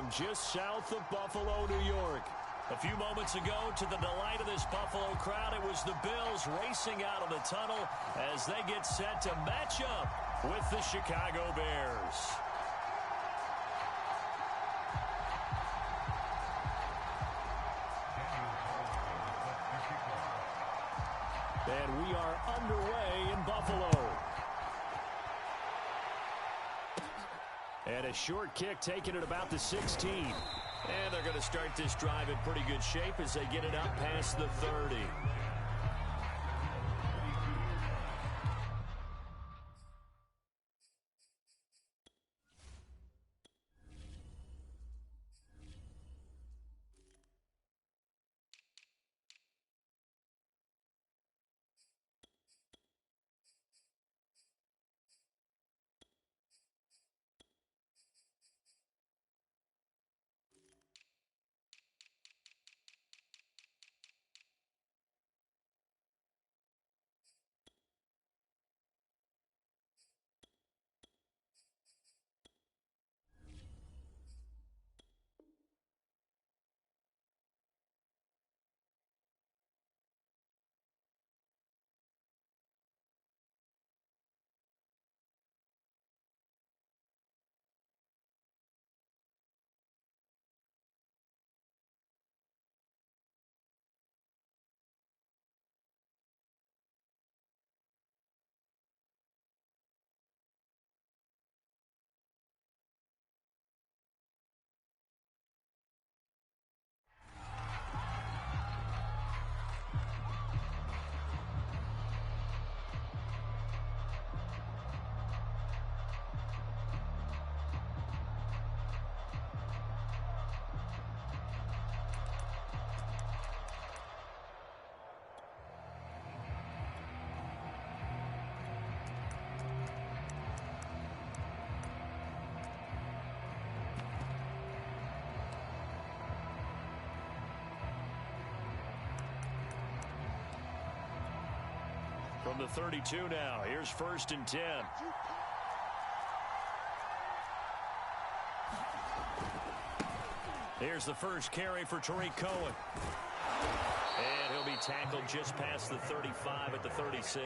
from just south of Buffalo, New York. A few moments ago, to the delight of this Buffalo crowd, it was the Bills racing out of the tunnel as they get set to match up with the Chicago Bears. And we are underway in Buffalo. And a short kick taken at about the 16. And they're going to start this drive in pretty good shape as they get it up past the 30. From the 32 now, here's 1st and 10. Here's the first carry for Tariq Cohen. And he'll be tackled just past the 35 at the 36.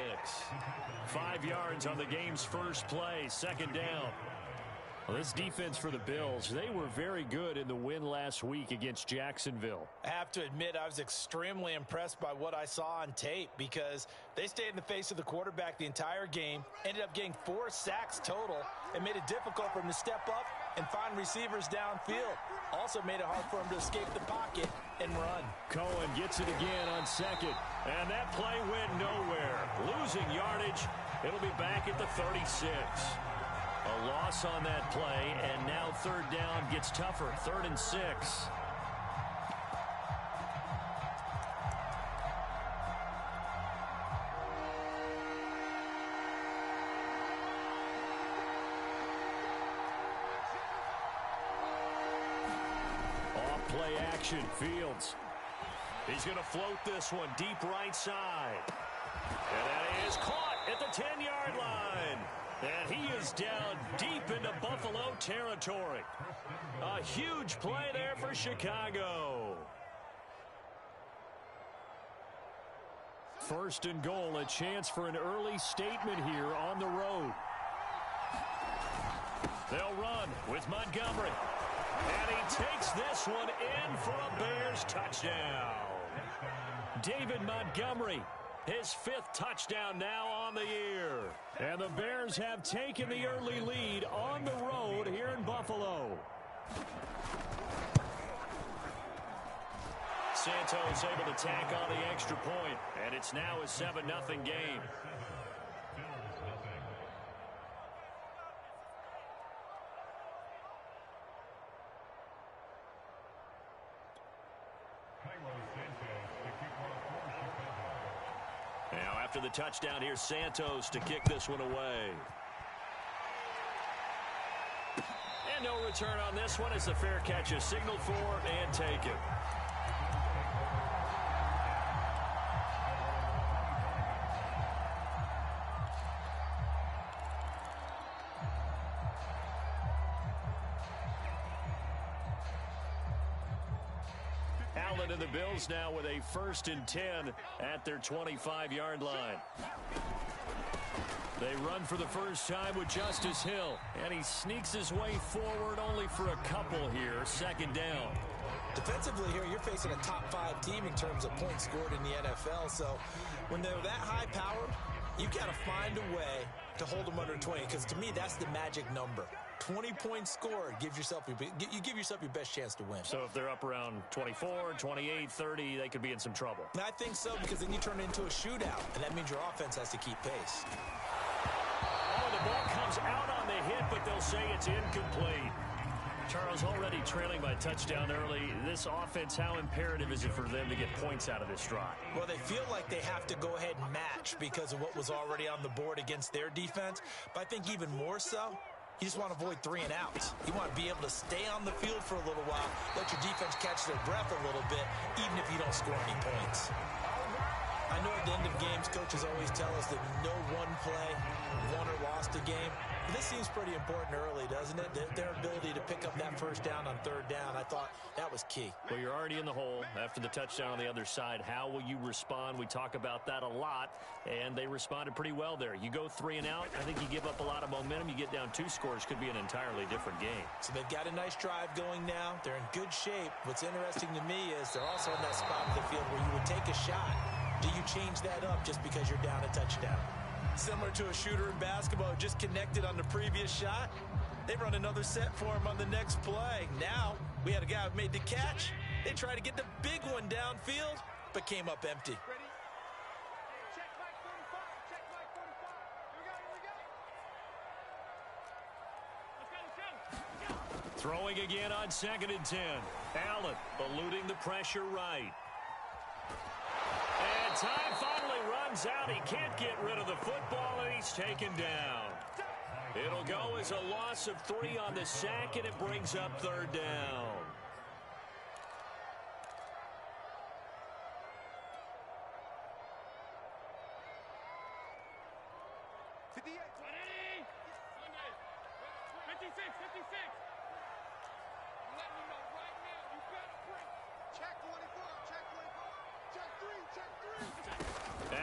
5 yards on the game's first play, 2nd down. Well, this defense for the Bills, they were very good in the win last week against Jacksonville. I have to admit, I was extremely impressed by what I saw on tape because they stayed in the face of the quarterback the entire game, ended up getting 4 sacks total, and made it difficult for him to step up and find receivers downfield. Also made it hard for him to escape the pocket and run. Cohen gets it again on 2nd, and that play went nowhere. Losing yardage, it'll be back at the 36. A loss on that play, and now 3rd down gets tougher. 3rd and 6. Off play action, Fields. He's going to float this one deep right side. And that is caught at the 10-yard line. And he is down deep into Buffalo territory. A huge play there for Chicago. 1st and goal, a chance for an early statement here on the road. They'll run with Montgomery. And he takes this one in for a Bears touchdown. David Montgomery, his 5th touchdown now on the year. And the Bears have taken the early lead on the road here in Buffalo. Santos able to tack on the extra point, and it's now a 7-0 game. Now after the touchdown, here's Santos to kick this one away. And no return on this one as the fair catch is signaled for and taken. Allen and the Bills now with a 1st and 10 at their 25-yard line. They run for the first time with Justice Hill, and he sneaks his way forward only for a couple here. 2nd down. Defensively here, you're facing a top-5 team in terms of points scored in the NFL. So when they're that high-powered, you got to find a way to hold them under 20, because to me, that's the magic number. 20 points scored, you give yourself your best chance to win. So if they're up around 24, 28, 30, they could be in some trouble. And I think so, because then you turn it into a shootout, and that means your offense has to keep pace. Oh, the ball comes out on the hit, but they'll say it's incomplete. Charles, already trailing by touchdown early. This offense, how imperative is it for them to get points out of this drive? Well, they feel like they have to go ahead and match because of what was already on the board against their defense. But I think even more so, you just want to avoid 3 and outs. You want to be able to stay on the field for a little while, let your defense catch their breath a little bit, even if you don't score any points. I know at the end of games, coaches always tell us that no one play won or lost a game. But this seems pretty important early, doesn't it? Their ability to pick up that first down on 3rd down, I thought that was key. Well, you're already in the hole after the touchdown on the other side. How will you respond? We talk about that a lot, and they responded pretty well there. You go 3 and out, I think you give up a lot of momentum. You get down 2 scores, could be an entirely different game. So they've got a nice drive going now. They're in good shape. What's interesting to me is they're also in that spot of the field where you would take a shot. Do you change that up just because you're down a touchdown? Similar to a shooter in basketball who just connected on the previous shot. They run another set for him on the next play. Now, we had a guy who made the catch. They tried to get the big one downfield, but came up empty. Throwing again on 2nd and 10. Allen eluding the pressure right. And time finally runs out. He can't get rid of the football, and he's taken down. It'll go as a loss of 3 on the sack, and it brings up 3rd down.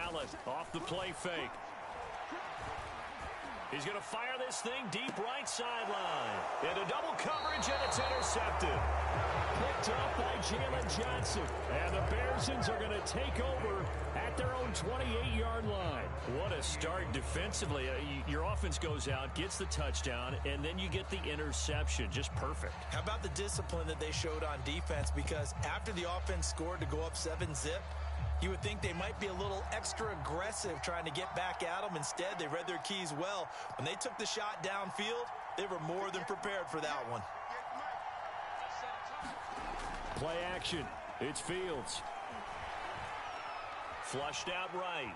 Allen off the play fake. He's going to fire this thing deep right sideline. Into double coverage, and it's intercepted. Picked up by Jalen Johnson. And the Bearsons are going to take over at their own 28-yard line. What a start defensively. Your offense goes out, gets the touchdown, and then you get the interception. Just perfect. How about the discipline that they showed on defense? Because after the offense scored to go up 7-zip, you would think they might be a little extra aggressive trying to get back at them. Instead, they read their keys well. When they took the shot downfield, they were more than prepared for that one. Play action. It's Fields. Flushed out right.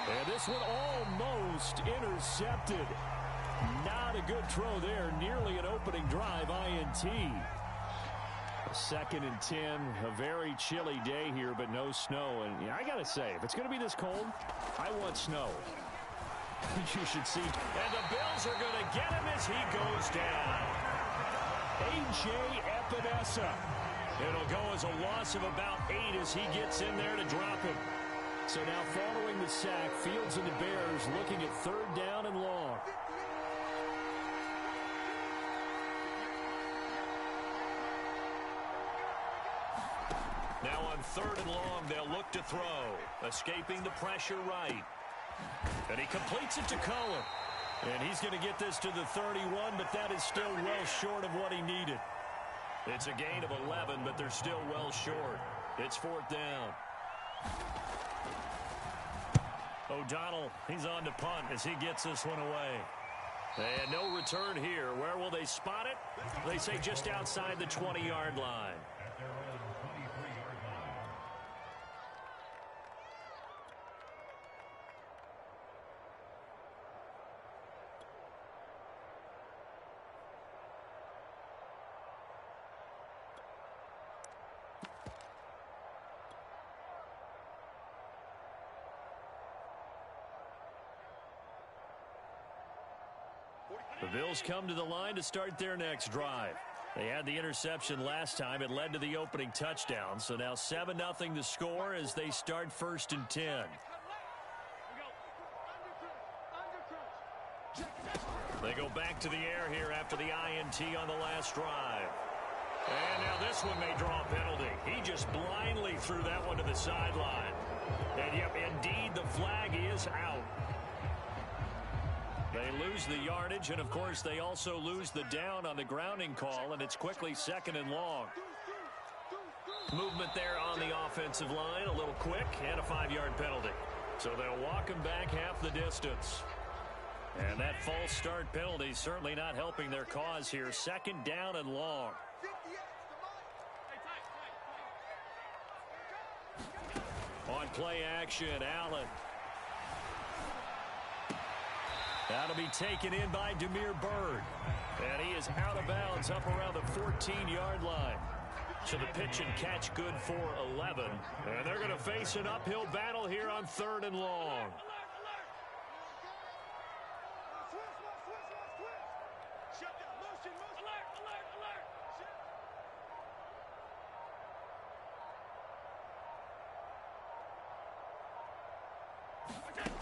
And this one almost intercepted. Not a good throw there. Nearly an opening drive INT. 2nd and 10, a very chilly day here, but no snow. And I got to say, if it's going to be this cold, I want snow. You should see. And the Bills are going to get him as he goes down. A.J. Epinesa. It'll go as a loss of about 8 as he gets in there to drop him. So now following the sack, Fields and the Bears looking at 3rd down and long. Now on 3rd and long, they'll look to throw. Escaping the pressure right. And he completes it to Cohen. And he's going to get this to the 31, but that is still well short of what he needed. It's a gain of 11, but they're still well short. It's 4th down. O'Donnell, he's on to punt as he gets this one away. And no return here. Where will they spot it? They say just outside the 20-yard line. The Bills come to the line to start their next drive. They had the interception last time. It led to the opening touchdown. So now 7-0 the score as they start 1st and 10. They go back to the air here after the INT on the last drive. And now this one may draw a penalty. He just blindly threw that one to the sideline. And yep, indeed, the flag is out. They lose the yardage, and of course they also lose the down on the grounding call, and it's quickly 2nd and long. Movement there on the offensive line, a little quick, and a 5-yard penalty. So they'll walk him back half the distance. And that false start penalty certainly not helping their cause here. 2nd down and long. On play action, Allen. That'll be taken in by Damiere Byrd. And he is out of bounds up around the 14-yard line. So the pitch and catch good for 11. And they're going to face an uphill battle here on 3rd and long.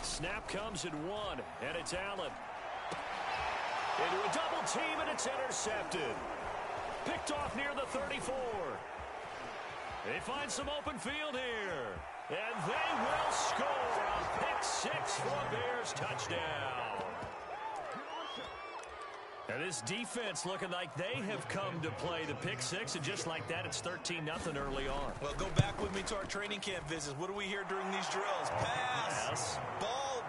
Snap comes at 1, and it's Allen. Into a double team, and it's intercepted. Picked off near the 34. They find some open field here. And they will score a pick 6 for a Bears touchdown. And this defense looking like they have come to play the pick 6, and just like that, it's 13-0 early on. Well, go back with me to our training camp visits. What do we hear during these drills? Pass.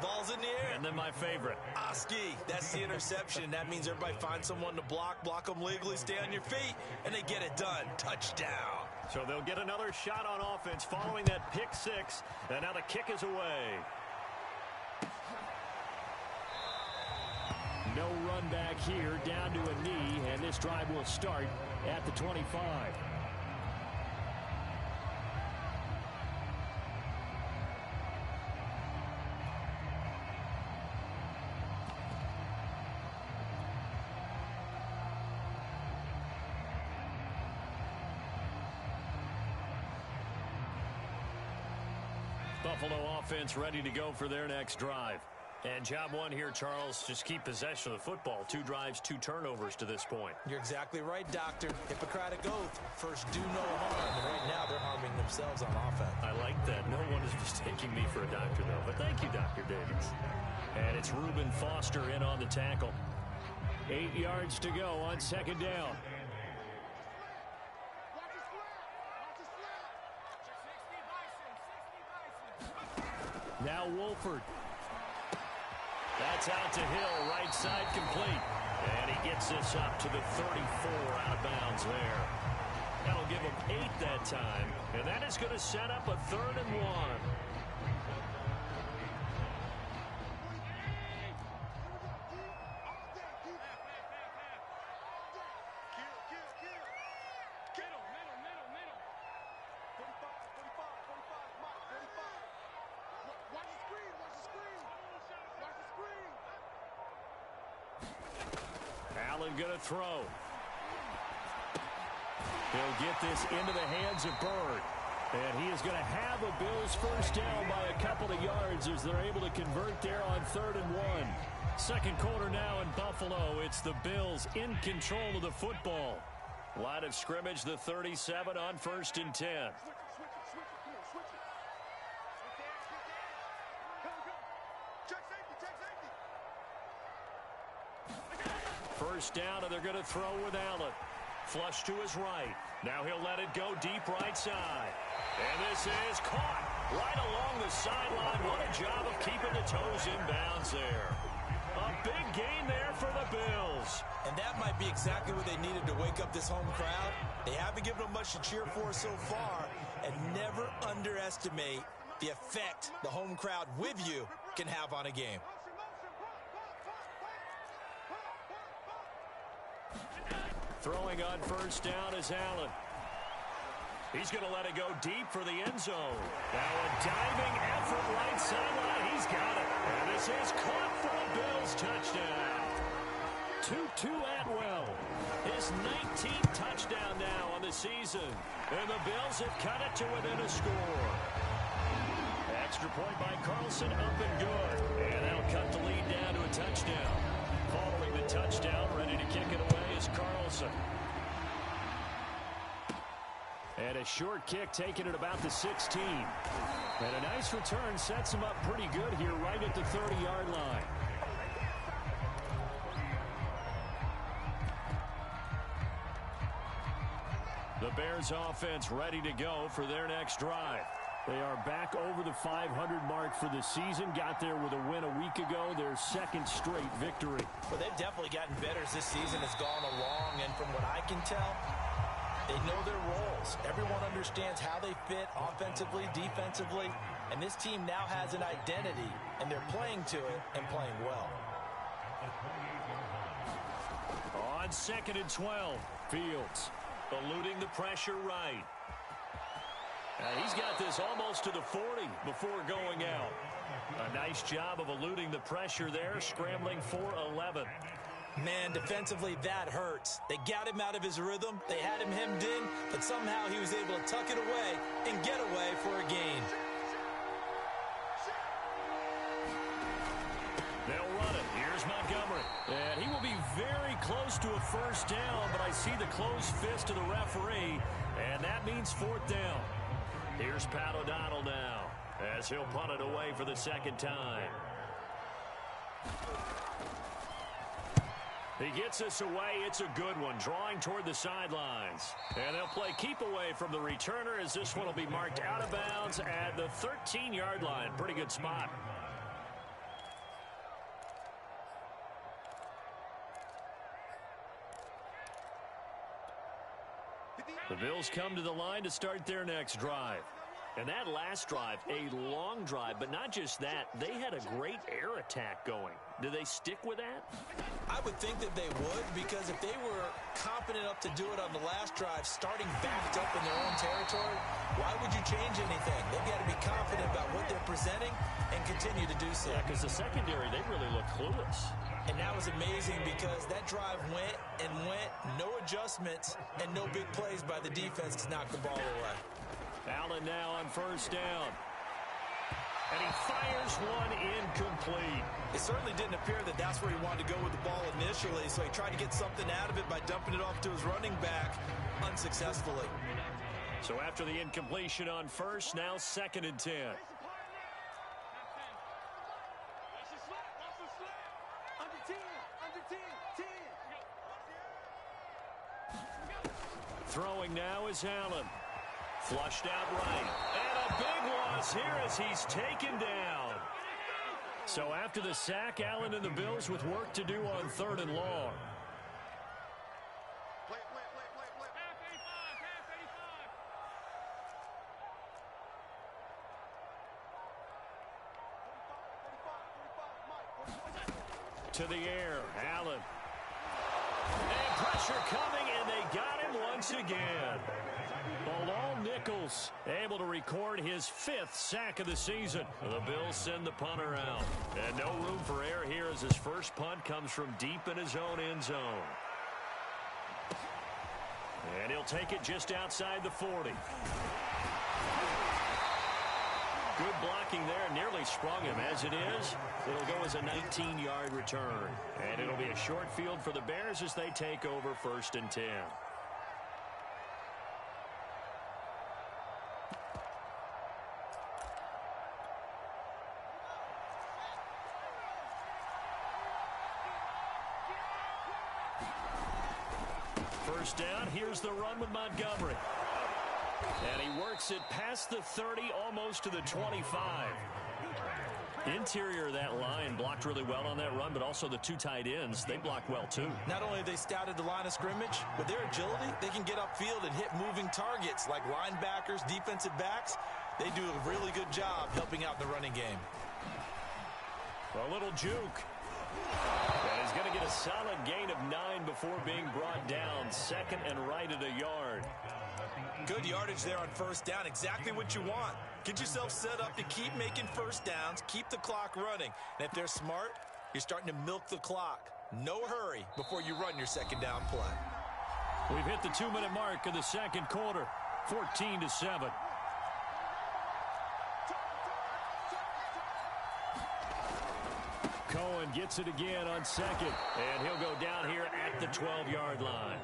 Ball's in the air. And then my favorite. Oski, that's the interception. That means everybody finds someone to block them legally, stay on your feet, and they get it done. Touchdown. So they'll get another shot on offense following that pick 6, and now the kick is away. No run back here, down to a knee, and this drive will start at the 25. Buffalo offense ready to go for their next drive. And job one here, Charles, just keep possession of the football. 2 drives, 2 turnovers to this point. You're exactly right, Doctor. Hippocratic oath. First, do no harm. And right now, they're harming themselves on offense. I like that. No one is mistaking me for a doctor, though. But thank you, Dr. Davies. And it's Reuben Foster in on the tackle. 8 yards to go on 2nd down. Now Wolford. That's out to Hill, right side complete. And he gets this up to the 34, out of bounds there. That'll give him 8 that time. And that is going to set up a 3rd and 1. Allen going to throw. He'll get this into the hands of Byrd. And he is going to have a Bills first down by a couple of yards as they're able to convert there on 3rd and 1. Second quarter now in Buffalo. It's the Bills in control of the football. Line of scrimmage, the 37 on 1st and 10. First down, and they're going to throw with Allen. Flush to his right. Now he'll let it go deep right side. And this is caught right along the sideline. What a job of keeping the toes in bounds there. A big gain there for the Bills. And that might be exactly what they needed to wake up this home crowd. They haven't given them much to cheer for so far. And never underestimate the effect the home crowd with you can have on a game. Throwing on first down is Allen. He's going to let it go deep for the end zone. Now a diving effort right sideline. He's got it. And this is caught for a Bills touchdown. Tutu Atwell, his 19th touchdown now on the season. And the Bills have cut it to within a score. Extra point by Carlson, up and good. And that'll cut the lead down to a touchdown. Following the touchdown, ready to kick it away is Carlson. And a short kick taken at about the 16. And a nice return sets him up pretty good here right at the 30-yard line. The Bears offense ready to go for their next drive. They are back over the 500 mark for the season. Got there with a win a week ago, their second straight victory. Well, they've definitely gotten better as this season has gone along, and from what I can tell, they know their roles. Everyone understands how they fit offensively, defensively, and this team now has an identity, and they're playing to it and playing well. On 2nd and 12, Fields eluding the pressure right. He's got this almost to the 40 before going out. A nice job of eluding the pressure there, scrambling for 11. Man, defensively, that hurts. They got him out of his rhythm. They had him hemmed in, but somehow he was able to tuck it away and get away for a gain. They'll run it. Here's Montgomery. And he will be very close to a first down, but I see the closed fist of the referee, and that means 4th down. Here's Pat O'Donnell now, as he'll punt it away for the second time. He gets us away. It's a good one, drawing toward the sidelines. And they'll play keep away from the returner, as this one will be marked out of bounds at the 13-yard line. Pretty good spot. The Bills come to the line to start their next drive. And that last drive, a long drive, but not just that. They had a great air attack going. Do they stick with that? I would think that they would, because if they were confident enough to do it on the last drive, starting backed up in their own territory, why would you change anything? They've got to be confident about what they're presenting and continue to do so. Yeah, because the secondary, they really look clueless. And that was amazing because that drive went and went, no adjustments, and no big plays by the defense to knock the ball away. Allen now on first down. And he fires one incomplete. It certainly didn't appear that that's where he wanted to go with the ball initially, so he tried to get something out of it by dumping it off to his running back unsuccessfully. So after the incompletion on first, now 2nd and 10. Throwing now is Allen. Flushed out right. And a big loss here as he's taken down. So after the sack, Allen and the Bills with work to do on 3rd and long. To the air, Allen. And pressure coming, and they got him once again. Bilal Nichols able to record his 5th sack of the season. The Bills send the punter out. And no room for error here as his first punt comes from deep in his own end zone. And he'll take it just outside the 40. Good blocking there, nearly sprung him. As it is, it'll go as a 19-yard return. And it'll be a short field for the Bears as they take over 1st and 10. First down, here's the run with Montgomery. And he works it past the 30, almost to the 25. Interior of that line blocked really well on that run, but also the 2 tight ends, they blocked well too. Not only have they scouted the line of scrimmage, with their agility, they can get upfield and hit moving targets like linebackers, defensive backs. They do a really good job helping out the running game. A little juke. And he's going to get a solid gain of 9 before being brought down. 2nd and right at a yard. Good yardage there on first down. Exactly what you want. Get yourself set up to keep making first downs, keep the clock running. And if they're smart, you're starting to milk the clock. no hurry before you run your second down play. We've hit the 2-minute mark of the second quarter, 14-7. Cohen gets it again on second, and he'll go down here at the 12-yard line.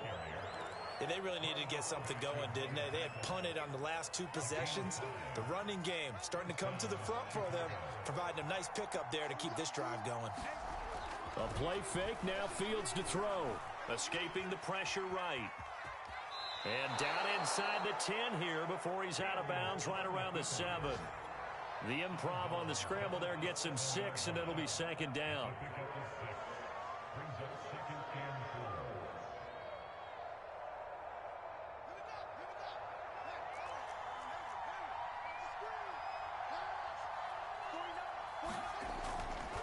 Yeah, they really needed to get something going, didn't they? They had punted on the last 2 possessions. The running game starting to come to the front for them, providing a nice pickup there to keep this drive going. A play fake, now Fields to throw. Escaping the pressure right. And down inside the 10 here before he's out of bounds right around the 7. The improv on the scramble there gets him 6, and it'll be second down.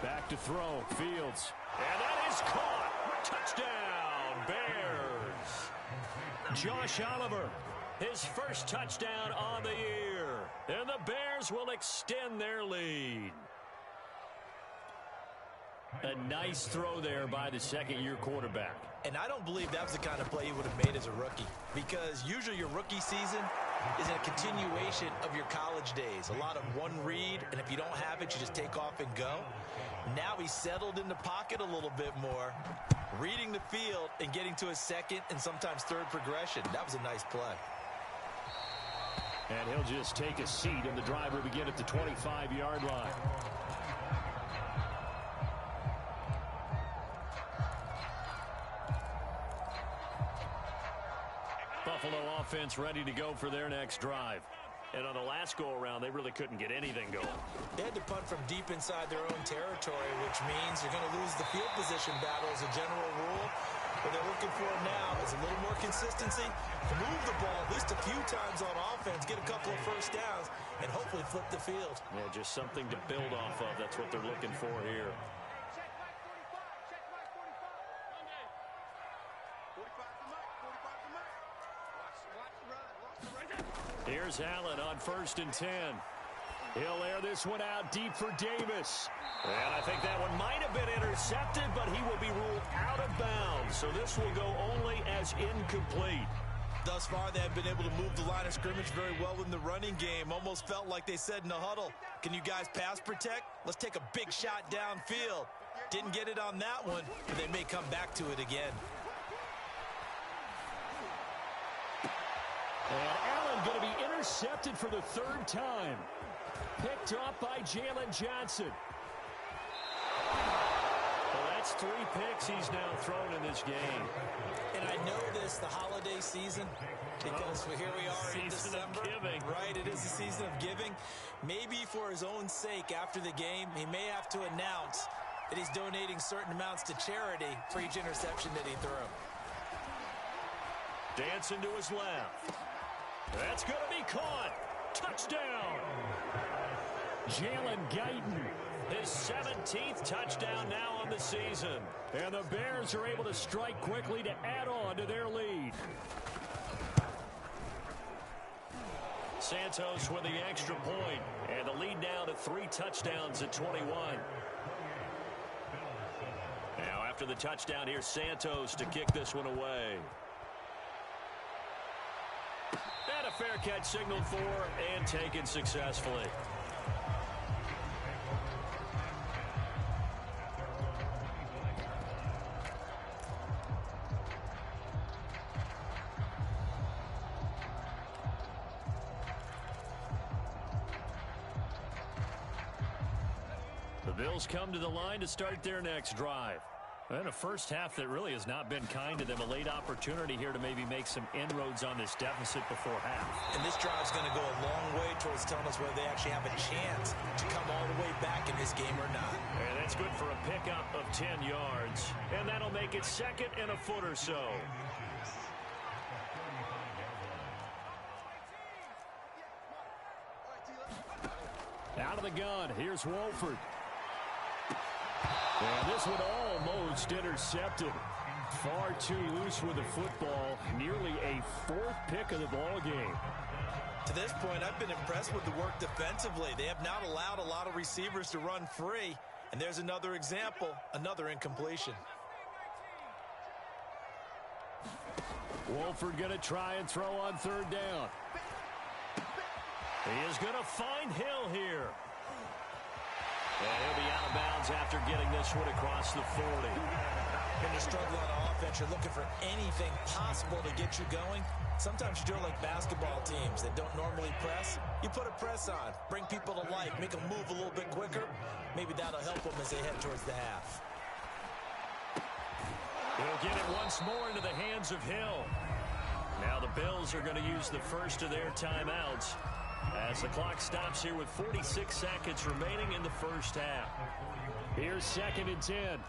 Back to throw, Fields. And that is caught. Touchdown, Bears. Josh Oliver, his first touchdown on the year. And the Bears will extend their lead. A nice throw there by the second-year quarterback. And I don't believe that was the kind of play he would have made as a rookie, because usually your rookie season is a continuation of your college days. A lot of one read, and if you don't have it, you just take off and go. Now he's settled in the pocket a little bit more, reading the field and getting to a second and sometimes third progression. That was a nice play. And he'll just take a seat, and the drive will begin at the 25-yard line. Buffalo offense ready to go for their next drive. And on the last go-around, they really couldn't get anything going. They had to punt from deep inside their own territory, which means you're going to lose the field position battle as a general rule. What they're looking for now is a little more consistency, move the ball at least a few times on offense, get a couple of first downs, and hopefully flip the field. Yeah, just something to build off of. That's what they're looking for here. Here's Allen on 1st and 10. He'll air this one out deep for Davis. And I think that one might have been intercepted, but he will be ruled out of bounds. So this will go only as incomplete. Thus far, they have been able to move the line of scrimmage very well in the running game. Almost felt like they said in the huddle, can you guys pass protect? Let's take a big shot downfield. Didn't get it on that one, but they may come back to it again. And Allen going to be intercepted for the 3rd time. Picked up by Jalen Johnson. Well, that's 3 picks he's now thrown in this game. And I know this, the holiday season, because here we are in December. Giving. Right, it is the season of giving. Maybe for his own sake after the game, he may have to announce that he's donating certain amounts to charity for each interception that he threw. Dancing to his left. That's going to be caught. Touchdown. Jalen Guyton, his 17th touchdown now on the season. And the Bears are able to strike quickly to add on to their lead. Santos with the extra point, and the lead now to 3 touchdowns at 21. Now after the touchdown, here's Santos to kick this one away. And a fair catch signaled for and taken successfully. The Bills come to the line to start their next drive. And a first half that really has not been kind to them. A late opportunity here to maybe make some inroads on this deficit before half. And this drive's going to go a long way towards telling us whether they actually have a chance to come all the way back in this game or not. And that's good for a pickup of 10 yards. And that'll make it 2nd and a foot or so. Out of the gun, here's Wolford. And this one almost intercepted. Far too loose with the football. Nearly a 4th pick of the ball game. To this point, I've been impressed with the work defensively. They have not allowed a lot of receivers to run free. And there's another example, another incompletion. Wolford going to try and throw on third down. He is going to find Hill here. And he'll be out of bounds after getting this one across the 40. When you struggle on offense, you're looking for anything possible to get you going. Sometimes you do it like basketball teams that don't normally press. You put a press on, bring people to life, make them move a little bit quicker. Maybe that'll help them as they head towards the half. He'll get it once more into the hands of Hill. Now the Bills are going to use the first of their timeouts as the clock stops here with 46 seconds remaining in the first half. Here's 2nd and 10.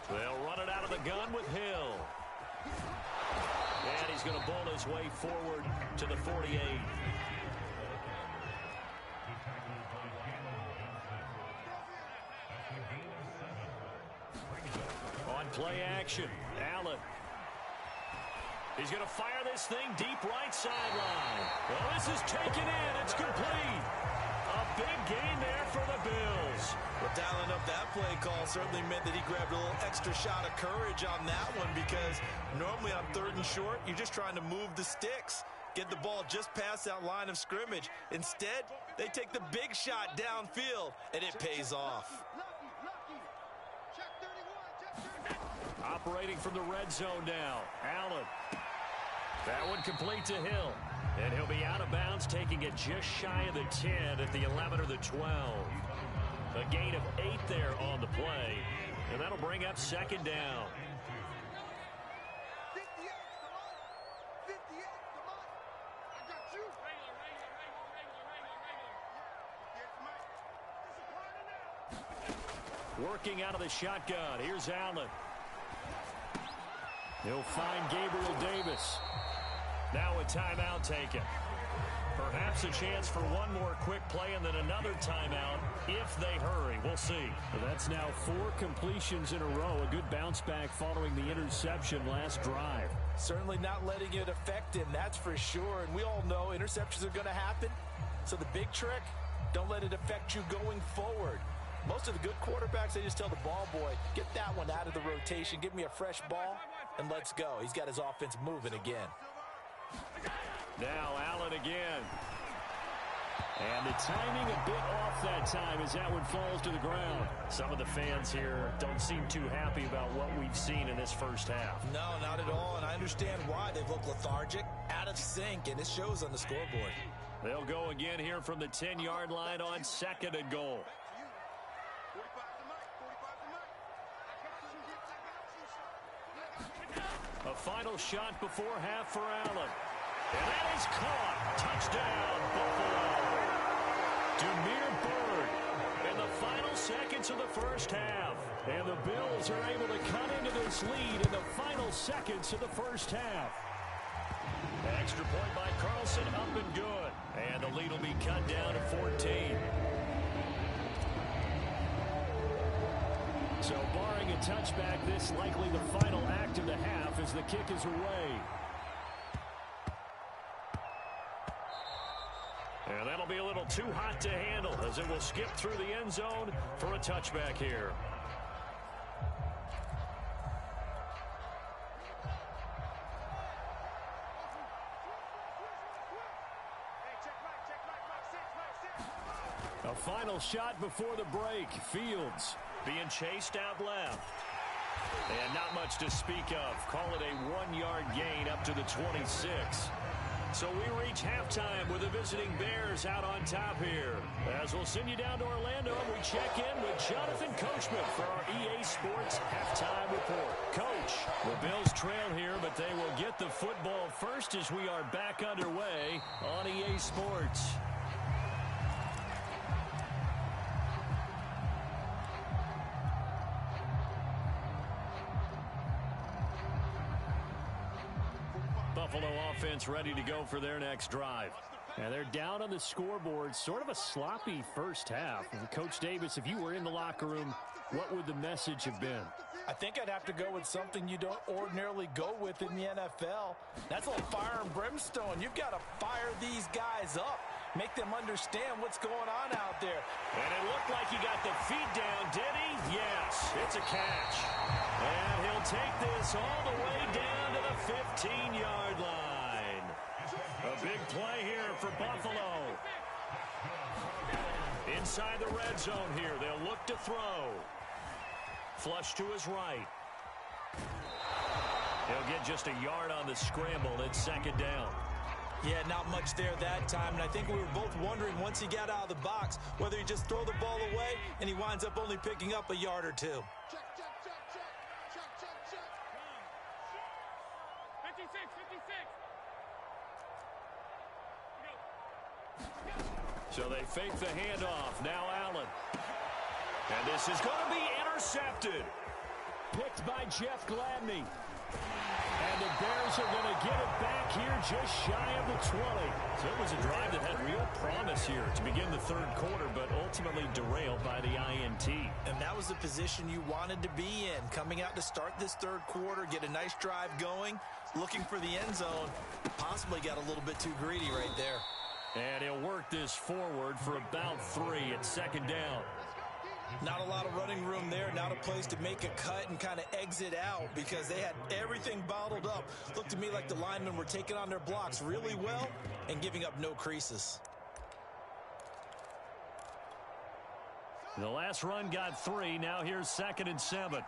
They'll run it out of the gun with Hill. And he's going to bowl his way forward to the 48. On play action, Allen. He's going to fire this thing deep right sideline. Well, this is taken in. It's complete. A big gain there for the Bills. Well, dialing up that play call certainly meant that he grabbed a little extra shot of courage on that one, because normally on 3rd and short, you're just trying to move the sticks, get the ball just past that line of scrimmage. Instead, they take the big shot downfield, and it pays off. Operating from the red zone now, Allen. That one complete to Hill. And he'll be out of bounds, taking it just shy of the 10 at the 11 or the 12. A gain of 8 there on the play. And that'll bring up 2nd down. Working out of the shotgun. Here's Allen. He'll find Gabriel Davis. Now a timeout taken. Perhaps a chance for one more quick play and then another timeout if they hurry. We'll see. Well, that's now 4 completions in a row. A good bounce back following the interception last drive. Certainly not letting it affect him, that's for sure. And we all know interceptions are going to happen. So the big trick, don't let it affect you going forward. Most of the good quarterbacks, they just tell the ball boy, get that one out of the rotation, give me a fresh ball, and let's go. He's got his offense moving again. Now Allen again. And the timing a bit off that time as that one falls to the ground. Some of the fans here don't seem too happy about what we've seen in this first half. No, not at all, and I understand why. They've looked lethargic, out of sync, and it shows on the scoreboard. They'll go again here from the 10-yard line on 2nd and goal. A final shot before half for Allen. And that is caught. Touchdown, Buffalo. Demir Bird in the final seconds of the first half. And the Bills are able to cut into this lead in the final seconds of the first half. Extra point by Carlson, up and good. And the lead will be cut down to 14. So barring a touchback, this likely the final act of the half as the kick is away. And that'll be a little too hot to handle as it will skip through the end zone for a touchback here. A final shot before the break. Fields being chased out left. And not much to speak of. Call it a 1-yard gain up to the 26. So we reach halftime with the visiting Bears out on top here. As we'll send you down to Orlando, we check in with Jonathan Coachman for our EA Sports Halftime Report. Coach, the Bills trail here, but they will get the football first as we are back underway on EA Sports. Buffalo offense ready to go for their next drive. And they're down on the scoreboard. Sort of a sloppy first half. And Coach Davis, if you were in the locker room, what would the message have been? I think I'd have to go with something you don't ordinarily go with in the NFL. That's a little fire and brimstone. You've got to fire these guys up. Make them understand what's going on out there. And it looked like he got the feet down, did he? Yes, it's a catch. And he'll take this all the way down to the 15-yard line. A big play here for Buffalo. Inside the red zone here, they'll look to throw. Flush to his right. He'll get just a yard on the scramble. It's second down. Yeah, not much there that time, and I think we were both wondering once he got out of the box whether he just throw the ball away and he winds up only picking up a yard or two. Check. 56. So they fake the handoff. Now Allen. And this is going to be intercepted. Picked by Jeff Gladney. And the Bears are going to get it back here just shy of the 20. So it was a drive that had real promise here to begin the third quarter, but ultimately derailed by the INT. And that was the position you wanted to be in. Coming out to start this third quarter, get a nice drive going, looking for the end zone. Possibly got a little bit too greedy right there. And he'll work this forward for about 3 at second down. Not a lot of running room there. Not a place to make a cut and kind of exit out because they had everything bottled up. Looked to me like the linemen were taking on their blocks really well and giving up no creases. The last run got 3. Now here's 2nd and 7.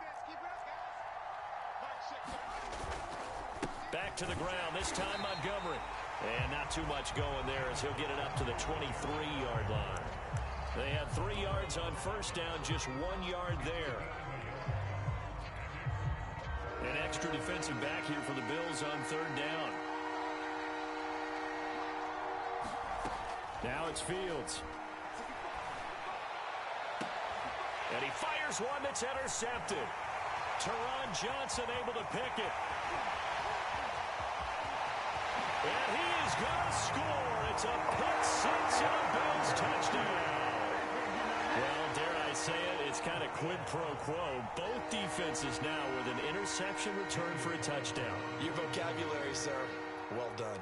Back to the ground. This time Montgomery. And not too much going there as he'll get it up to the 23-yard line. They had 3 yards on first down, just 1 yard there. An extra defensive back here for the Bills on third down. Now it's Fields. And he fires one that's intercepted. Teron Johnson able to pick it. And he is going to score. It's a pick six and a Bills touchdown. Well, dare I say it, it's kind of quid pro quo. Both defenses now with an interception return for a touchdown. Your vocabulary, sir. Well done.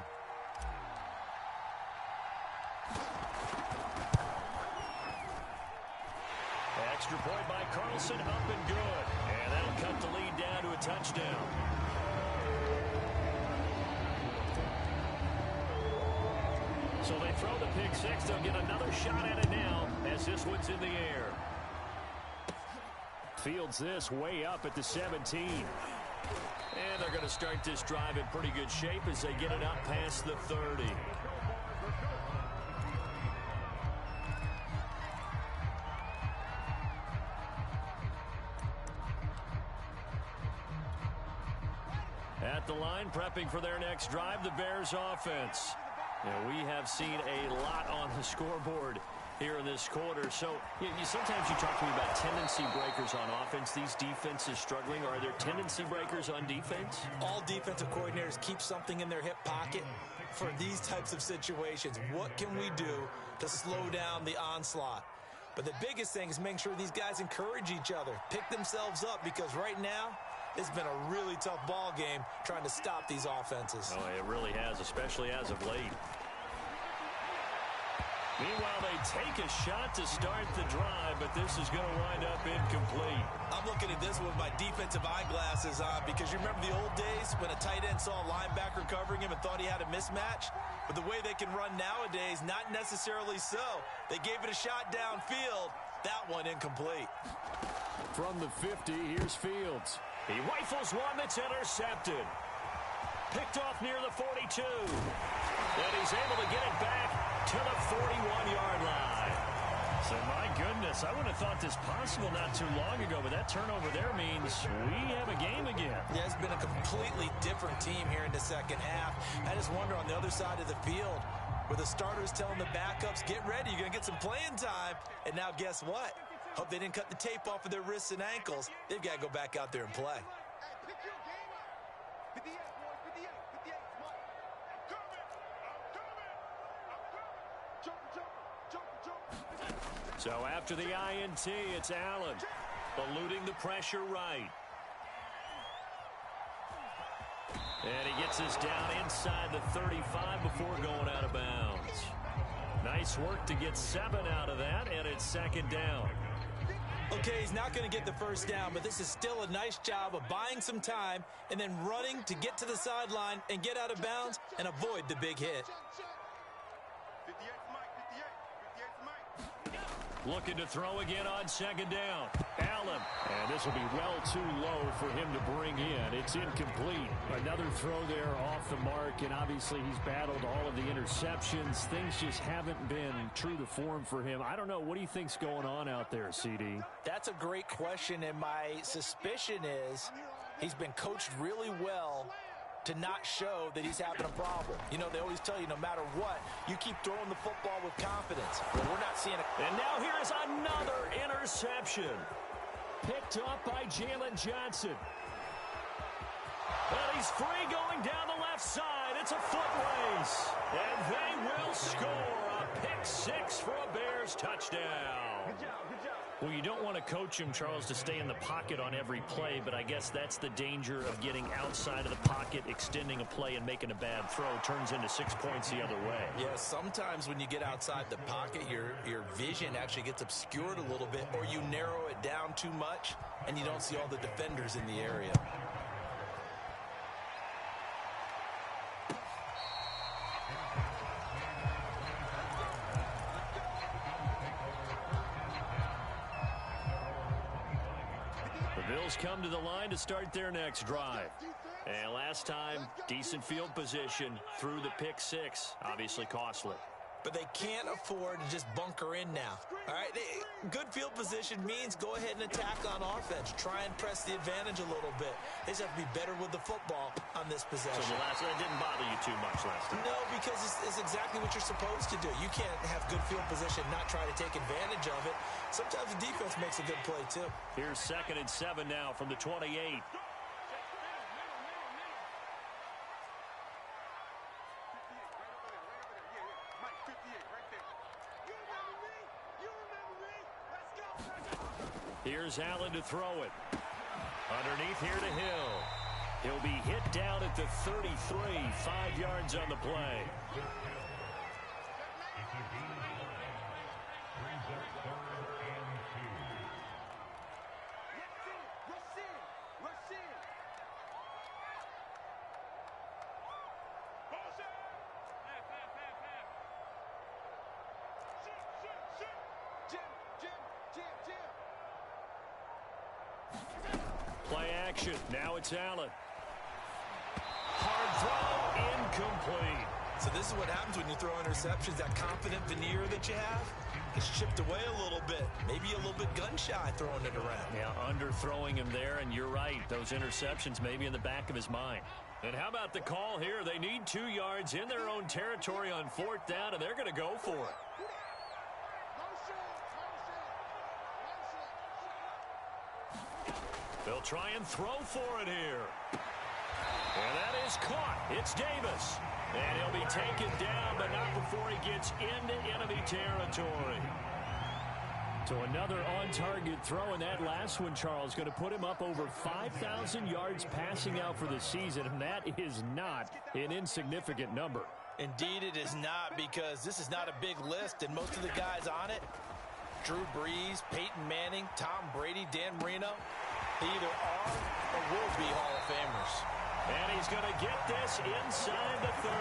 Extra point by Carlson, up and good. And that'll cut the lead down to a touchdown. So they throw the pick six. They'll get another shot at it now as this one's in the air. Fields this way up at the 17. And they're going to start this drive in pretty good shape as they get it up past the 30. At the line, prepping for their next drive, the Bears offense. We have seen a lot on the scoreboard here in this quarter. So sometimes you talk to me about tendency breakers on offense. These defenses struggling. Are there tendency breakers on defense? All defensive coordinators keep something in their hip pocket for these types of situations. What can we do to slow down the onslaught? But the biggest thing is making sure these guys encourage each other, pick themselves up, because right now, it's been a really tough ball game trying to stop these offenses. Oh, it really has, especially as of late. Meanwhile, they take a shot to start the drive, but this is going to wind up incomplete. I'm looking at this with my defensive eyeglasses on because you remember the old days when a tight end saw a linebacker covering him and thought he had a mismatch? But the way they can run nowadays, not necessarily so. They gave it a shot downfield. That one incomplete. From the 50, here's Fields. He rifles one that's intercepted. Picked off near the 42. And he's able to get it back to the 41-yard line. So, my goodness, I wouldn't have thought this possible not too long ago, but that turnover there means we have a game again. Yeah, it's been a completely different team here in the second half. I just wonder on the other side of the field where the starters telling the backups, get ready, you're going to get some playing time. And now guess what? Hope they didn't cut the tape off of their wrists and ankles. They've got to go back out there and play. So after the INT, it's Allen. eluding the pressure right. And he gets this down inside the 35 before going out of bounds. Nice work to get 7 out of that, and it's second down. Okay, he's not going to get the first down, but this is still a nice job of buying some time and then running to get to the sideline and get out of bounds and avoid the big hit. Looking to throw again on second down. Allen. And this will be well too low for him to bring in. It's incomplete. Another throw there off the mark, and obviously he's battled all of the interceptions. Things just haven't been true to form for him. I don't know. What do you think's going on out there, CD? That's a great question, and my suspicion is he's been coached really well to not show that he's having a problem. You know, they always tell you no matter what, you keep throwing the football with confidence. Well, we're not seeing it. And now here's another interception. Picked up by Jalen Johnson. And he's free going down the left side. It's a foot race. And they will score a pick 6 for a Bears touchdown. Good job, good job. Well, you don't want to coach him, Charles, to stay in the pocket on every play, but I guess that's the danger of getting outside of the pocket, extending a play, and making a bad throw. Turns into 6 points the other way. Yeah, sometimes when you get outside the pocket, your vision actually gets obscured a little bit, or you narrow it down too much, and you don't see all the defenders in the area. Bills come to the line to start their next drive. And last time, decent field position through the pick 6. Obviously costly. But they can't afford to just bunker in now. All right, good field position means go ahead and attack on offense. Try and press the advantage a little bit. They just have to be better with the football on this possession. So that didn't bother you too much last time? No, because it's exactly what you're supposed to do. You can't have good field position, not try to take advantage of it. Sometimes the defense makes a good play, too. Here's 2nd and 7 now from the 28. Here's Allen to throw it. Underneath here to Hill. He'll be hit down at the 33, 5 yards on the play. Play action. Now it's Allen. Hard throw, incomplete. So this is what happens when you throw interceptions. That confident veneer that you have gets chipped away a little bit. Maybe a little bit gun-shy throwing it around. Yeah, underthrowing him there, and you're right. Those interceptions may be in the back of his mind. And how about the call here? They need 2 yards in their own territory on 4th down, and they're going to go for it. They'll try and throw for it here. And that is caught. It's Davis. And he'll be taken down, but not before he gets into enemy territory. So another on-target throw, and that last one, Charles, going to put him up over 5,000 yards passing out for the season, and that is not an insignificant number. Indeed it is not, because this is not a big list, and most of the guys on it, Drew Brees, Peyton Manning, Tom Brady, Dan Marino, they either are or will be Hall of Famers. And he's going to get this inside the 30.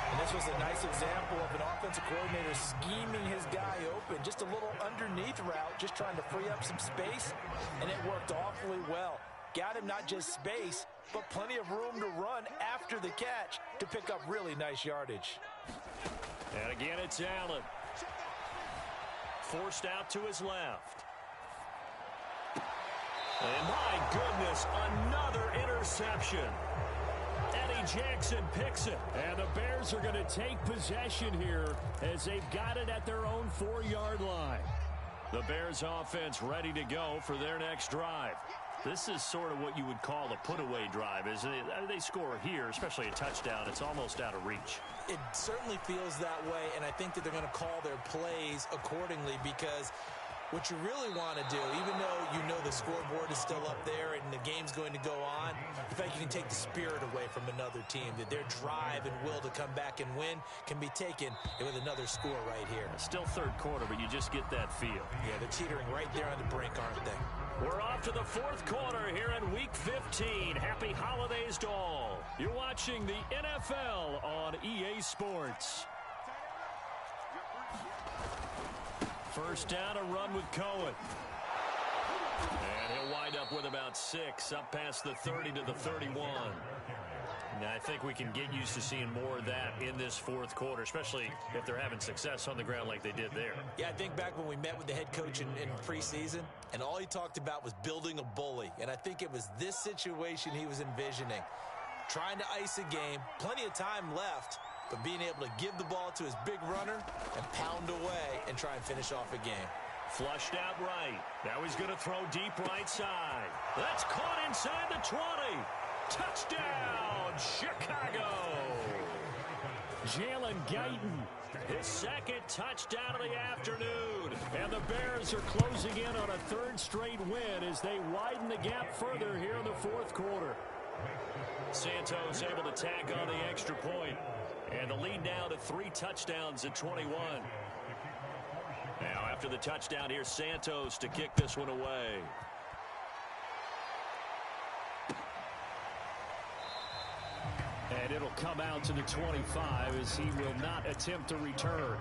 And this was a nice example of an offensive coordinator scheming his guy open. Just a little underneath route, just trying to free up some space, and it worked awfully well. Got him not just space, but plenty of room to run after the catch to pick up really nice yardage. And again, it's Allen. Forced out to his left. And my goodness, another interception. Eddie Jackson picks it. And the Bears are going to take possession here as they've got it at their own 4-yard line. The Bears offense ready to go for their next drive. This is sort of what you would call a put-away drive, isn't it? They score here, especially a touchdown. It's almost out of reach. It certainly feels that way, and I think that they're going to call their plays accordingly, because What you really want to do, even though you know the scoreboard is still up there and the game's going to go on, in fact, you can take the spirit away from another team, that their drive and will to come back and win can be taken with another score right here. Still third quarter, but you just get that feel. Yeah, they're teetering right there on the brink, aren't they? We're off to the fourth quarter here in Week 15. Happy holidays to all. You're watching the NFL on EA Sports. First down, a run with Cohen. And he'll wind up with about 6, up past the 30 to the 31. Now, I think we can get used to seeing more of that in this fourth quarter, especially if they're having success on the ground like they did there. Yeah, I think back when we met with the head coach in preseason, and all he talked about was building a bully. And I think it was this situation he was envisioning. Trying to ice a game, plenty of time left, but being able to give the ball to his big runner and pound away and try and finish off a game. Flushed out right. Now he's going to throw deep right side. That's caught inside the 20. Touchdown, Chicago. Jalen Guyton, his second touchdown of the afternoon. And the Bears are closing in on a third straight win as they widen the gap further here in the fourth quarter. Santos able to tack on the extra point. And the lead now to 3 touchdowns at 21. Now after the touchdown, here's Santos to kick this one away. And it'll come out to the 25 as he will not attempt to return.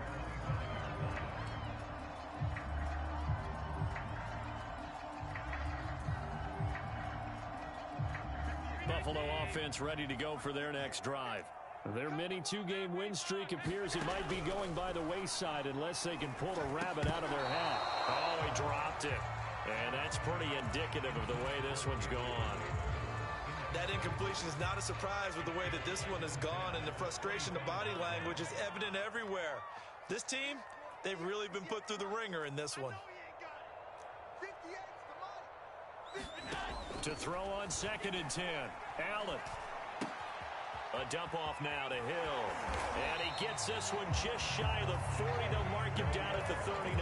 Buffalo offense ready to go for their next drive. Their mini 2-game win streak appears it might be going by the wayside unless they can pull a rabbit out of their hat. Oh, he dropped it. And that's pretty indicative of the way this one's gone. That incompletion is not a surprise with the way that this one has gone, and the frustration, the body language is evident everywhere. This team, they've really been put through the ringer in this one. To throw on 2nd and 10. Allen. A dump off now to Hill. And he gets this one just shy of the 40. They'll mark him down at the 39.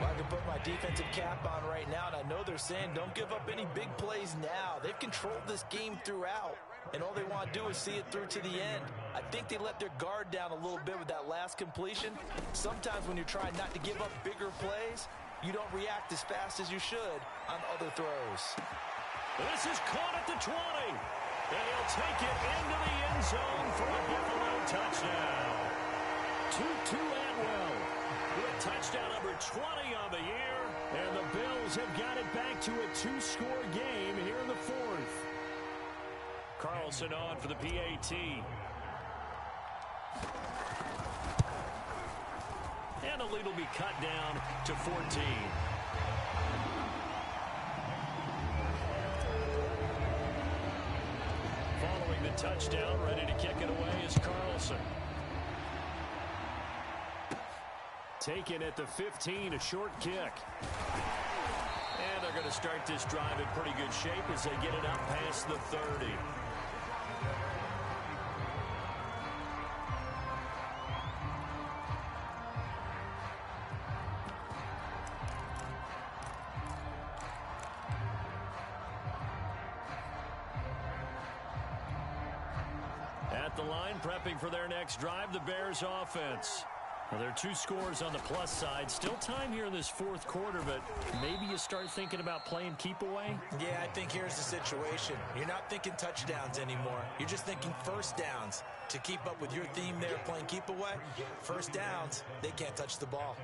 Well, I can put my defensive cap on right now, and I know they're saying don't give up any big plays now. They've controlled this game throughout, and all they want to do is see it through to the end. I think they let their guard down a little bit with that last completion. Sometimes when you're trying not to give up bigger plays, you don't react as fast as you should on other throws. This is caught at the 20. And he'll take it into the end zone for a Buffalo touchdown. Tutu Atwell with touchdown number 20 on the year. And the Bills have got it back to a 2-score game here in the fourth. Carlson on for the PAT. And the lead will be cut down to 14. Following the touchdown, ready to kick it away is Carlson. Taken at the 15, a short kick. And they're going to start this drive in pretty good shape as they get it up past the 30. At the line, prepping for their next drive, the Bears offense. Well, there are 2 scores on the plus side. Still time here in this fourth quarter, but maybe you start thinking about playing keep away? Yeah, I think here's the situation. You're not thinking touchdowns anymore. You're just thinking first downs. To keep up with your theme there, playing keep away, first downs, they can't touch the ball.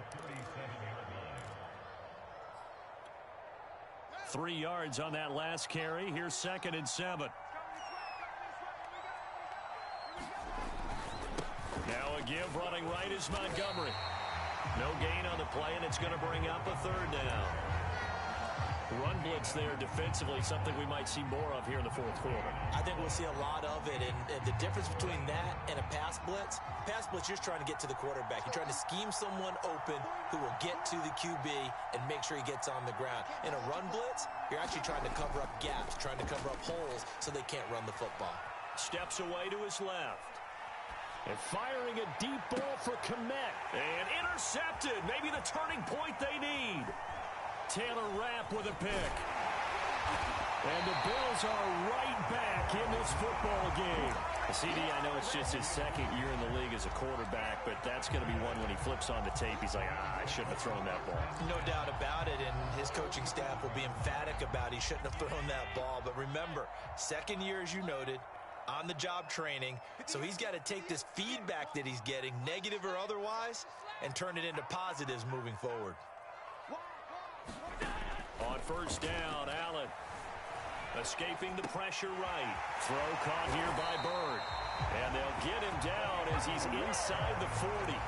3 yards on that last carry. Here's 2nd and 7. Now a give running right is Montgomery. No gain on the play, and it's going to bring up a 3rd down. Run blitz there defensively, something we might see more of here in the fourth quarter. I think we'll see a lot of it, and the difference between that and a pass blitz, you're just trying to get to the quarterback. You're trying to scheme someone open who will get to the QB and make sure he gets on the ground. In a run blitz, you're actually trying to cover up gaps, trying to cover up holes so they can't run the football. Steps away to his left. And firing a deep ball for Komet. And intercepted. Maybe the turning point they need. Taylor Rapp with a pick. And the Bills are right back in this football game. CD, I know it's just his second year in the league as a quarterback, but that's going to be one when he flips on the tape. He's like, I shouldn't have thrown that ball. No doubt about it, and his coaching staff will be emphatic about he shouldn't have thrown that ball. But remember, second year, as you noted, on-the-job training, so he's got to take this feedback that he's getting, negative or otherwise, and turn it into positives moving forward. On first down, Allen. Escaping the pressure right. Throw caught here by Bird. And they'll get him down as he's inside the 40. All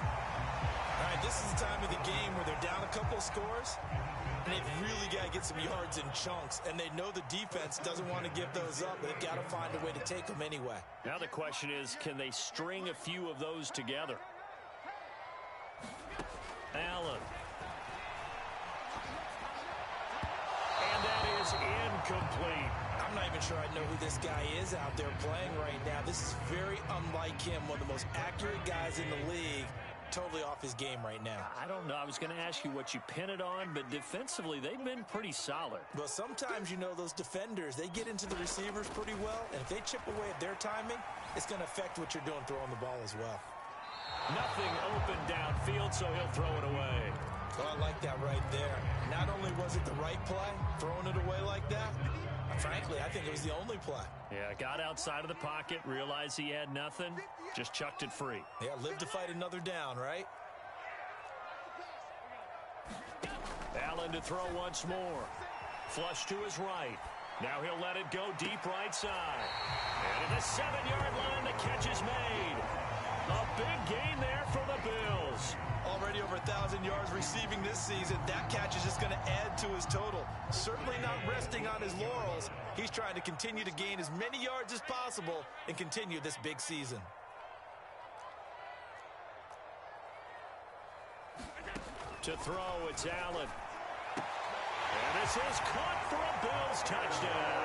right, this is the time of the game where they're down a couple of scores, and they've really got to get some yards in chunks. And they know the defense doesn't want to give those up, but they've got to find a way to take them anyway. Now the question is, can they string a few of those together? Allen. And that is incomplete. I'm not even sure I know who this guy is out there playing right now. This is very unlike him, one of the most accurate guys in the league. Totally off his game right now. I don't know. I was going to ask you what you pin it on, but defensively, they've been pretty solid. Well, sometimes, you know, those defenders, they get into the receivers pretty well, and if they chip away at their timing, it's going to affect what you're doing throwing the ball as well. Nothing open downfield, so he'll throw it away. Oh, I like that right there. Not only was it the right play, throwing it away like that, frankly, I think it was the only play. Yeah, got outside of the pocket, realized he had nothing, just chucked it free. Yeah, live to fight another down, right? Allen to throw once more. Flush to his right. Now he'll let it go deep right side. And at the 7-yard line, the catch is made. A big gain there for the Bills. Already over 1,000 yards receiving this season. That catch is just going to add to his total. Certainly not resting on his laurels. He's trying to continue to gain as many yards as possible and continue this big season. To throw, it's Allen. And this is caught for a Bills touchdown.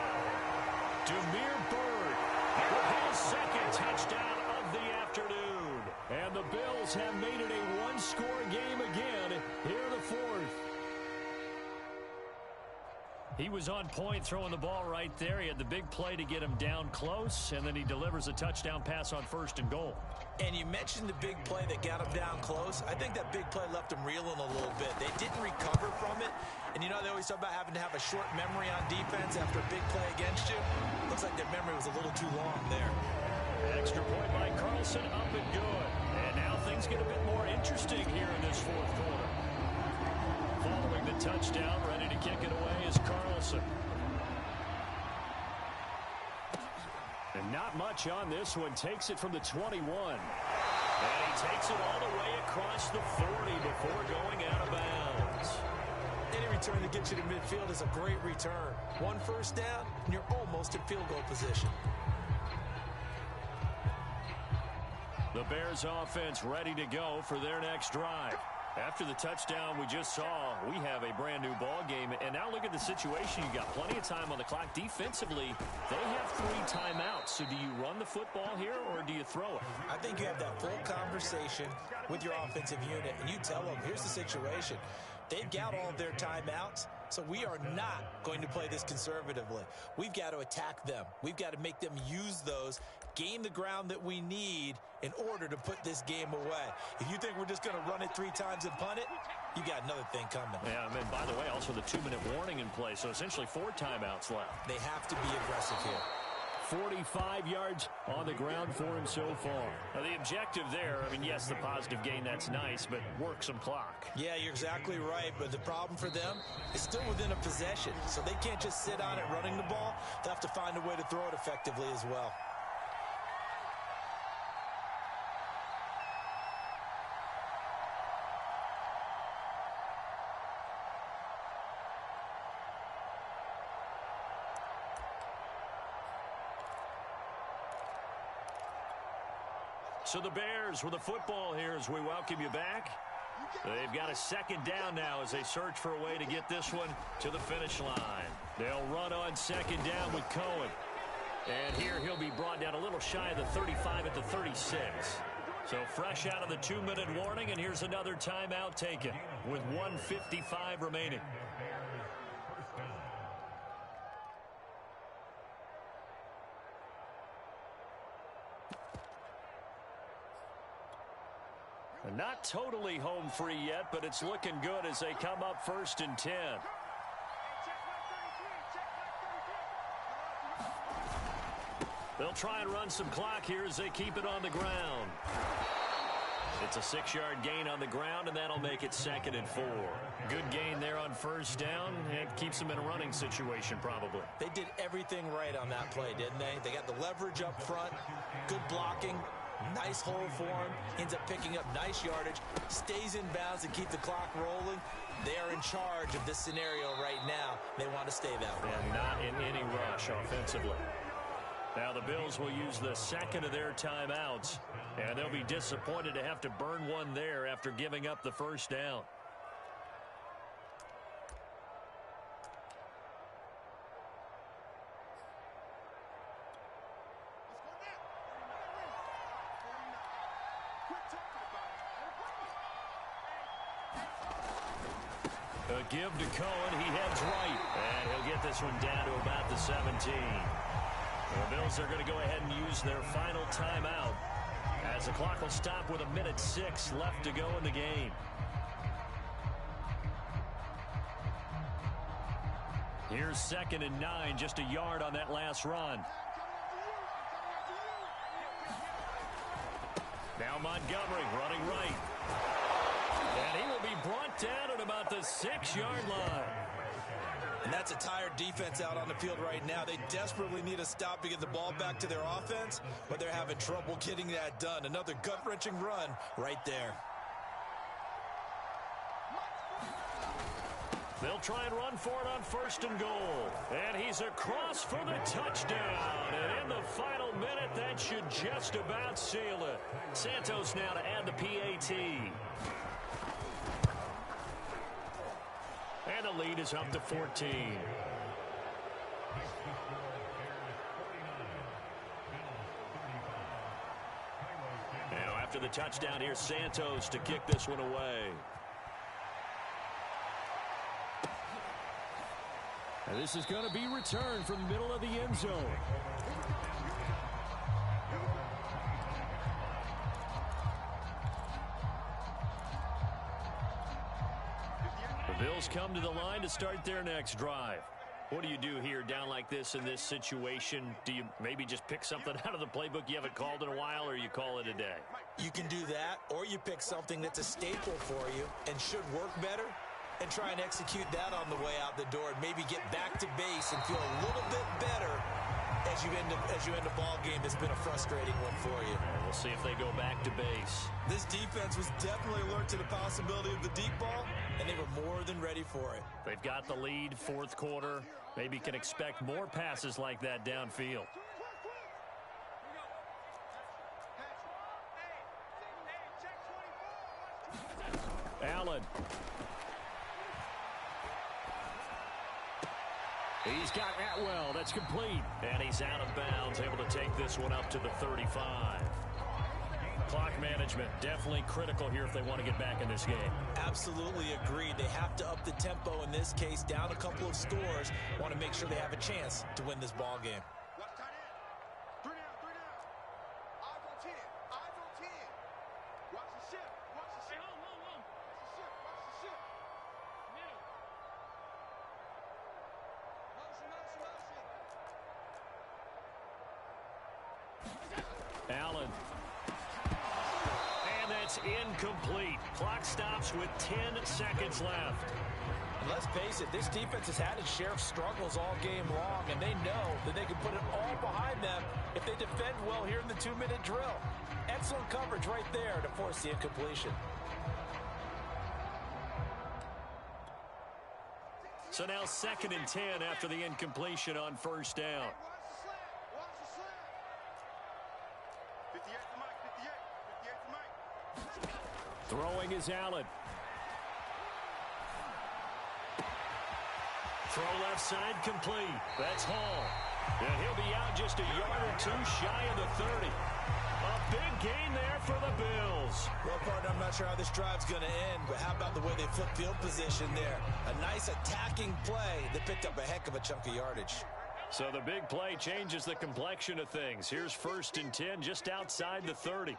Demir Bird with his second touchdown of the afternoon. And the Bills have made it a one-score game again here in the fourth. He was on point throwing the ball right there. He had the big play to get him down close, and then he delivers a touchdown pass on 1st and goal. And you mentioned the big play that got him down close. I think that big play left him reeling a little bit. They didn't recover from it. And you know, they always talk about having to have a short memory on defense after a big play against you. Looks like their memory was a little too long there. Extra point by Carlson, up and good. And now things get a bit more interesting here in this fourth quarter. Following the touchdown, ready to kick it away is Carlson. And not much on this one. Takes it from the 21. And he takes it all the way across the 40 before going out of bounds. Any return that gets you to midfield is a great return. One first down, and you're almost in field goal position. The Bears offense ready to go for their next drive. After the touchdown we just saw, we have a brand new ball game. And now look at the situation. You got plenty of time on the clock. Defensively, they have 3 timeouts. So do you run the football here or do you throw it? I think you have that full conversation with your offensive unit, and you tell them, here's the situation. They've got all of their timeouts, so we are not going to play this conservatively. We've got to attack them. We've got to make them use those, gain the ground that we need in order to put this game away. If you think we're just going to run it 3 times and punt it, you got another thing coming. Yeah, I mean, by the way, also the 2-minute warning in play, so essentially 4 timeouts left. They have to be aggressive here. 45 yards on the ground for him so far. Now, the objective there, I mean, yes, the positive gain, that's nice, but work some clock. Yeah, you're exactly right, but the problem for them is still within a possession, so they can't just sit on it running the ball. They have to find a way to throw it effectively as well. So the Bears with the football here as we welcome you back. They've got a second down now as they search for a way to get this one to the finish line. They'll run on second down with Cohen. And here he'll be brought down a little shy of the 35 at the 36. So fresh out of the 2-minute warning, and here's another timeout taken with 1:55 remaining. Not totally home free yet, but it's looking good as they come up 1st and 10. They'll try and run some clock here as they keep it on the ground. It's a 6-yard gain on the ground, and that'll make it 2nd and 4. Good gain there on 1st down. It keeps them in a running situation, probably. They did everything right on that play, didn't they? They got the leverage up front, good blocking, nice hole for him, ends up picking up nice yardage, stays in bounds to keep the clock rolling. They are in charge of this scenario right now. They want to stay that way. And not in any rush offensively. Now the Bills will use the 2nd of their timeouts, and they'll be disappointed to have to burn one there after giving up the 1st down. A give to Cohen. He heads right, and he'll get this one down to about the 17. The Bills are going to go ahead and use their final timeout as the clock will stop with 1:06 left to go in the game. Here's 2nd and 9, just a yard on that last run. Now Montgomery running right. And he will be brought down at about the 6-yard line. And that's a tired defense out on the field right now. They desperately need a stop to get the ball back to their offense, but they're having trouble getting that done. Another gut-wrenching run right there. They'll try and run for it on 1st and goal. And he's across for the touchdown. And in the final minute, that should just about seal it. Santos now to add the PAT. And the lead is up to 14. Now after the touchdown, here's Santos to kick this one away. And this is going to be returned from the middle of the end zone. The Bills come to the line to start their next drive. What do you do here down like this in this situation? Do you maybe just pick something out of the playbook you haven't called in a while, or you call it a day? You can do that, or you pick something that's a staple for you and should work better, and try and execute that on the way out the door and maybe get back to base and feel a little bit better as you end a ball game that's been a frustrating one for you. And we'll see if they go back to base. This defense was definitely alert to the possibility of the deep ball, and they were more than ready for it. They've got the lead, 4th quarter. Maybe can expect more passes like that downfield. Allen. He's got Atwell. That's complete. And he's out of bounds, able to take this one up to the 35. Clock management definitely critical here if they want to get back in this game. Absolutely agreed. They have to up the tempo in this case, down a couple of scores. Want to make sure they have a chance to win this ball game. Allen. And that's incomplete. Clock stops with 10 seconds left. And let's face it, this defense has had its share of struggles all game long, and they know that they can put it all behind them if they defend well here in the 2-minute drill. Excellent coverage right there to force the incompletion. So now 2nd and 10 after the incompletion on 1st down. Throwing is Allen. Throw left side complete. That's Hall. And he'll be out just a yard or two shy of the 30. A big gain there for the Bills. sure how this drive's going to end, but how about the way they flip field position there? A nice attacking play that picked up a heck of a chunk of yardage. So the big play changes the complexion of things. Here's 1st and 10 just outside the 30.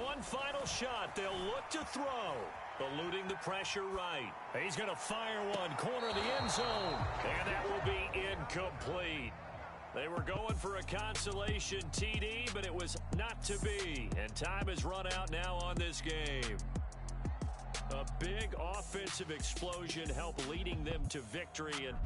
One final shot. They'll look to throw. Eluding the pressure right. He's going to fire one. Corner of the end zone. And that will be incomplete. They were going for a consolation TD, but it was not to be. And time has run out now on this game. A big offensive explosion helped leading them to victory. And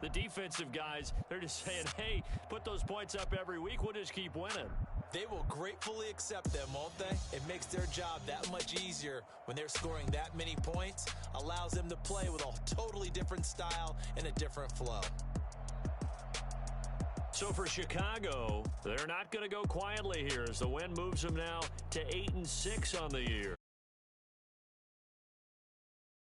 the defensive guys, they're just saying, hey, put those points up every week. We'll just keep winning. They will gratefully accept them, won't they? It makes their job that much easier when they're scoring that many points. Allows them to play with a totally different style and a different flow. So for Chicago, they're not going to go quietly here as the win moves them now to 8-6 on the year.